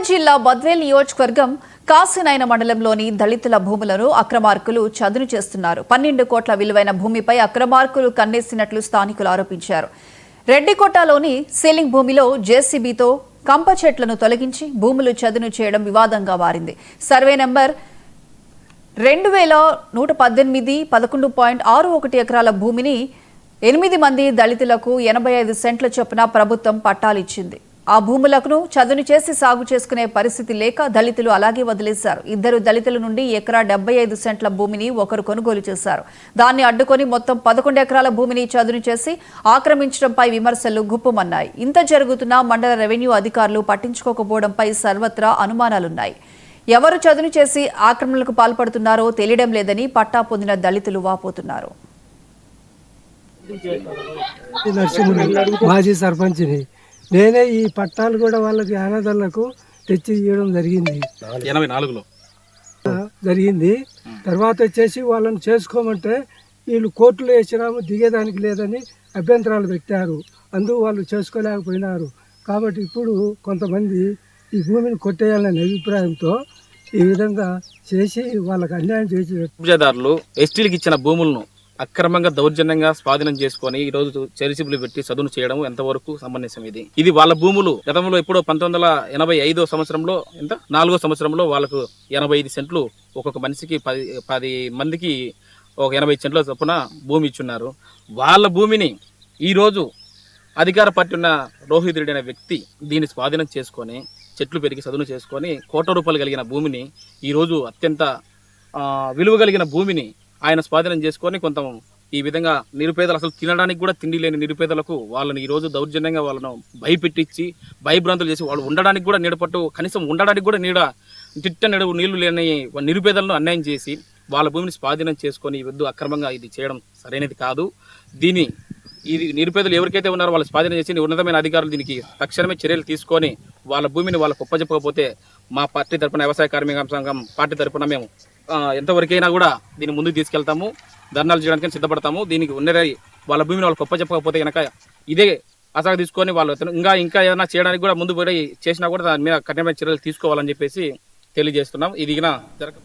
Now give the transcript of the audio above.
జిల్లా బద్వేల్ నియోజకవర్గం కాసినాయన మండలంలోని దళితుల భూములను అక్రమార్కులు చదును చేస్తున్నారు. 12 కోట్ల విలువైన భూమిపై అక్రమార్కులు కన్నేసినట్లు స్థానికులు ఆరోపించారు. రెడ్డికోటలోని సీలింగ్ భూమిలో జేసీబీతో కంప చెట్లను తొలగించి భూములు చదును చేయడం వివాదంగా మారింది. సర్వే నంబర్ 2118 11.61 ఎకరాల భూమిని 8 మంది దళితులకు 85 సెంట్ల చొప్పున ప్రభుత్వం పట్టాలిచ్చింది. ఆ భూములను చదును చేసి సాగు చేసుకునే పరిస్థితి లేక దళితులు అలాగే వదిలేశారు. 2 దళితుల నుండి ఎకరా 75 సెంట్ల భూమిని ఒకరు కొనుగోలు చేశారు. దాన్ని అడ్డుకొని మొత్తం 11 ఎకరాల భూమిని చదును చేసి ఆక్రమించడంపై విమర్శలు గుప్పుమన్నాయి. ఇంత జరుగుతున్నా మండల రెవెన్యూ అధికారులు పట్టించుకోకపోవడంపై సర్వత్రా అనుమానాలున్నాయి. ఎవరు చదును చేసి ఆక్రమణలకు పాల్పడుతున్నారో తెలియడం లేదని పట్టా పొందిన దళితులు వాపోతున్నారు. మాజీ సర్పంచ్ని నేనే ఈ పట్టాలు కూడా వాళ్ళకి అనాథలకు తెచ్చి ఇవ్వడం జరిగింది. 84లో జరిగింది. తర్వాత వచ్చేసి వాళ్ళని చేసుకోమంటే వీళ్ళు కోర్టులో వేసినాము దిగేదానికి లేదని అభ్యంతరాలు పెట్టారు. అందుకు వాళ్ళు చేసుకోలేకపోయినారు. కాబట్టి ఇప్పుడు కొంతమంది ఈ భూమిని కొట్టేయాలనే అభిప్రాయంతో ఈ విధంగా చేసి వాళ్ళకి అన్యాయం చేసి కబ్జాదారులు ఎస్టీలకు ఇచ్చిన భూములను అక్రమంగా దౌర్జన్యంగా స్వాధీనం చేసుకొని ఈ రోజు చెరిసిబులు పెట్టి చదును చేయడం ఎంతవరకు సమంజసం? ఇది వాళ్ళ భూములు. గతంలో ఎప్పుడో 1985 సంవత్సరంలో 4వ సంవత్సరంలో వాళ్ళకు 85 సెంట్లు ఒక్కొక్క మనిషికి 10 మందికి ఒక 80 సెంట్ల చొప్పున భూమి ఇచ్చున్నారు. వాళ్ళ భూమిని ఈరోజు అధికార పార్టీ ఉన్న రోహిత్ రెడ్డి అనే వ్యక్తి దీన్ని స్వాధీనం చేసుకొని చెట్లు పెరిగి చదును చేసుకొని ₹1 కోట్ల కలిగిన భూమిని ఈరోజు అత్యంత విలువ కలిగిన భూమిని ఆయన స్వాధీనం చేసుకొని కొంత ఈ విధంగా నిరుపేదలు అసలు తినడానికి కూడా తిండి లేని నిరుపేదలకు వాళ్ళని ఈరోజు దౌర్జన్యంగా వాళ్ళను భయపెట్టించి భయభ్రాంతులు చేసి వాళ్ళు ఉండడానికి కూడా నీడపట్టు కనీసం ఉండడానికి కూడా నీళ్లు లేని నిరుపేదలను అన్యాయం చేసి వాళ్ళ భూమిని స్వాధీనం చేసుకొని వద్దు అక్రమంగా ఇది చేయడం సరైనది కాదు. ఇది నిరుపేదలు ఎవరికైతే ఉన్నారో వాళ్ళు స్వాధీనం చేసి ఉన్నతమైన అధికారులు దీనికి తక్షణమే చర్యలు తీసుకొని వాళ్ళ భూమిని వాళ్ళకు ఒప్పజెప్పకపోతే మా పార్టీ తరఫున వ్యవసాయ కార్మిక సంఘం పార్టీ తరఫున మేము ఎంతవరకైనా కూడా దీన్ని ముందుకు తీసుకెళ్తాము, ధర్నాలు చేయడానికి సిద్ధపడతాము. దీనికి ఉన్నది వాళ్ళ భూమిని వాళ్ళకి ఒప్పజెప్పకపోతే కనుక ఇదే అసలు తీసుకొని వాళ్ళు ఇంకా ఏదైనా చేయడానికి కూడా ముందు పోయి చేసినా కూడా దాని మీద కఠినమైన చర్యలు తీసుకోవాలని చెప్పేసి తెలియజేస్తున్నాం. ఇది జరగ